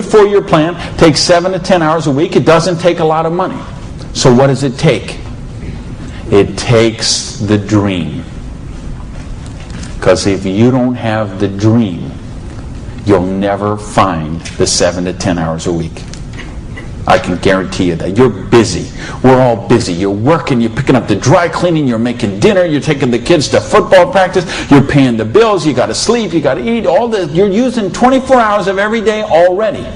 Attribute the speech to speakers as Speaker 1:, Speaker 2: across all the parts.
Speaker 1: to 4 year plan, takes 7 to 10 hours a week. It doesn't take a lot of money. So what does it take? It takes the dream. Because if you don't have the dream, you'll never find the 7 to 10 hours a week. I can guarantee you that. You're busy. We're all busy. You're working, you're picking up the dry cleaning, you're making dinner, you're taking the kids to football practice, you're paying the bills, you got to sleep, you got to eat, all this. You're using 24 hours of every day already.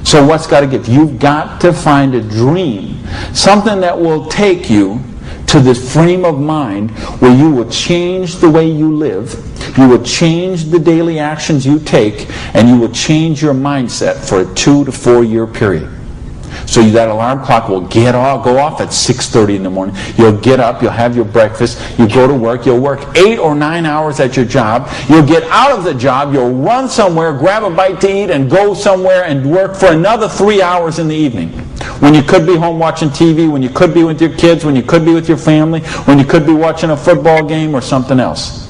Speaker 1: So what's got to give? You've got to find a dream, something that will take you to this frame of mind where you will change the way you live, you will change the daily actions you take, and you will change your mindset for a 2 to 4 year period. So that alarm clock will go off at 6:30 in the morning. You'll get up, you'll have your breakfast, you go to work, you'll work 8 or 9 hours at your job, you'll get out of the job, you'll run somewhere, grab a bite to eat, and go somewhere and work for another 3 hours in the evening. When you could be home watching TV, when you could be with your kids, when you could be with your family, when you could be watching a football game or something else.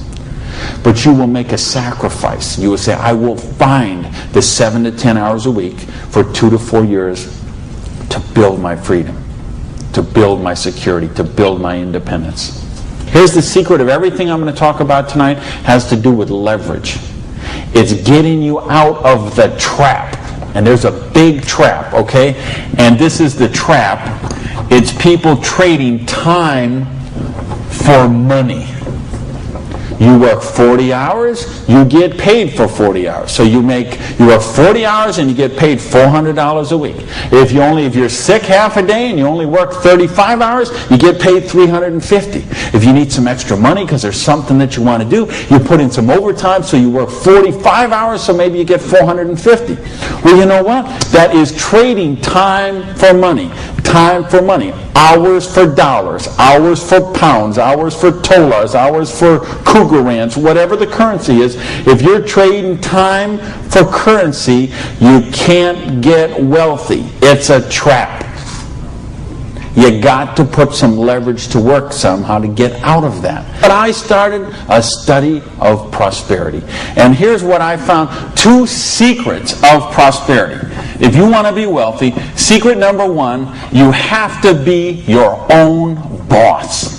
Speaker 1: But you will make a sacrifice. You will say, I will find the 7 to 10 hours a week for 2 to 4 years to build my freedom, to build my security, to build my independence. Here's the secret of everything I'm going to talk about tonight has to do with leverage. It's getting you out of the trap. And there's a big trap, okay? And this is the trap. It's people trading time for money. You work 40 hours, you get paid for 40 hours. So you work 40 hours and you get paid $400 a week. If you're sick half a day and you only work 35 hours, you get paid $350. If you need some extra money because there's something that you want to do, you put in some overtime, so you work 45 hours, so maybe you get $450. Well, you know what? That is trading time for money. Time for money. Hours for dollars, hours for pounds, hours for dollars, hours for cougar rands, whatever the currency is. If you're trading time for currency, you can't get wealthy. It's a trap. You got to put some leverage to work somehow to get out of that. But I started a study of prosperity. And here's what I found. 2 secrets of prosperity. If you want to be wealthy, secret number 1, you have to be your own boss.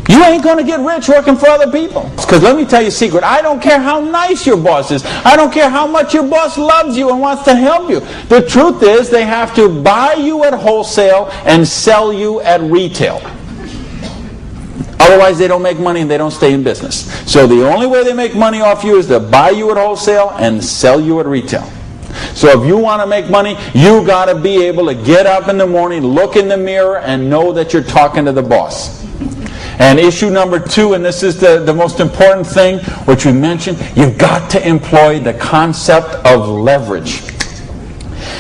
Speaker 1: You ain't going to get rich working for other people. Because let me tell you a secret. I don't care how nice your boss is. I don't care how much your boss loves you and wants to help you. The truth is they have to buy you at wholesale and sell you at retail. Otherwise they don't make money and they don't stay in business. So the only way they make money off you is to buy you at wholesale and sell you at retail. So if you want to make money, you got to be able to get up in the morning, look in the mirror, and know that you're talking to the boss. And issue number 2, and this is the most important thing, which we mentioned, you've got to employ the concept of leverage.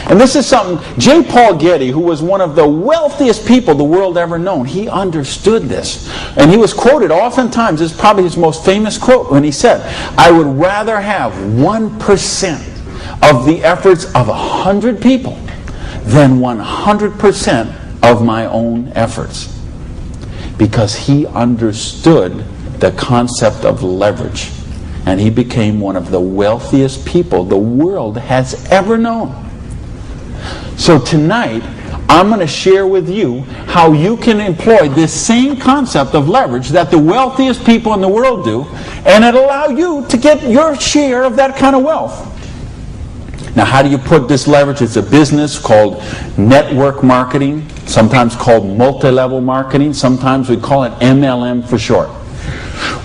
Speaker 1: And this is something, J. Paul Getty, who was one of the wealthiest people the world ever known, he understood this. And he was quoted oftentimes, this is probably his most famous quote, when he said, I would rather have 1% of the efforts of 100 people than 100% of my own efforts. Because he understood the concept of leverage. And he became one of the wealthiest people the world has ever known. So tonight, I'm going to share with you how you can employ this same concept of leverage that the wealthiest people in the world do, and it'll allow you to get your share of that kind of wealth. Now, how do you put this leverage? It's a business called network marketing, sometimes called multi-level marketing. Sometimes we call it MLM for short.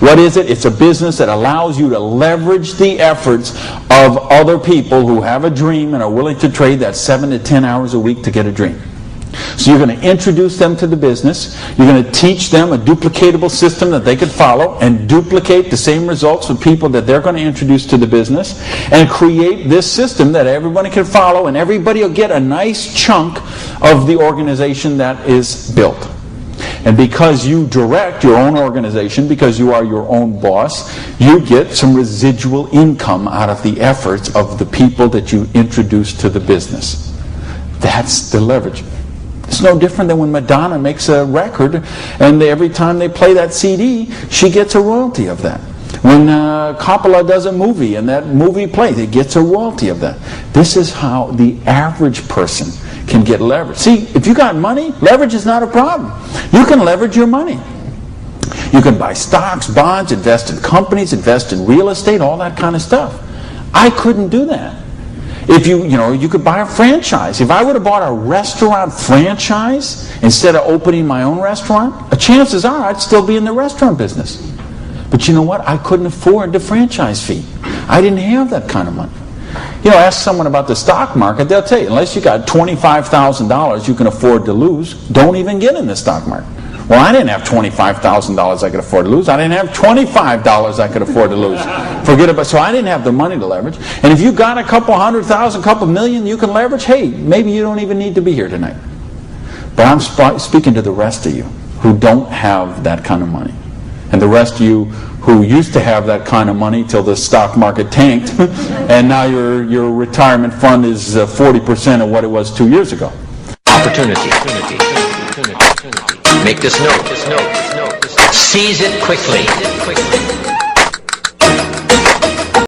Speaker 1: What is it? It's a business that allows you to leverage the efforts of other people who have a dream and are willing to trade that 7 to 10 hours a week to get a dream. So you're going to introduce them to the business. You're going to teach them a duplicatable system that they could follow and duplicate the same results with people that they're going to introduce to the business, and create this system that everybody can follow, and everybody will get a nice chunk of the organization that is built. And because you direct your own organization, because you are your own boss, you get some residual income out of the efforts of the people that you introduce to the business. That's the leverage. It's no different than when Madonna makes a record and every time they play that CD, she gets a royalty of that. When Coppola does a movie and that movie plays, it gets a royalty of that. This is how the average person can get leverage. See, if you got money, leverage is not a problem. You can leverage your money. You can buy stocks, bonds, invest in companies, invest in real estate, all that kind of stuff. I couldn't do that. If you could buy a franchise. If I would have bought a restaurant franchise instead of opening my own restaurant, chances are I'd still be in the restaurant business. But you know what? I couldn't afford the franchise fee. I didn't have that kind of money. Ask someone about the stock market, they'll tell you, unless you got $25,000 you can afford to lose, don't even get in the stock market. Well, I didn't have $25,000 I could afford to lose. I didn't have $25 I could afford to lose. Forget about it. So I didn't have the money to leverage. And if you got a couple $100,000, couple million you can leverage, hey, maybe you don't even need to be here tonight. But I'm speaking to the rest of you who don't have that kind of money. And the rest of you who used to have that kind of money till the stock market tanked, and now your retirement fund is 40% of what it was 2 years ago.
Speaker 2: Opportunity. Make this note. Seize it quickly.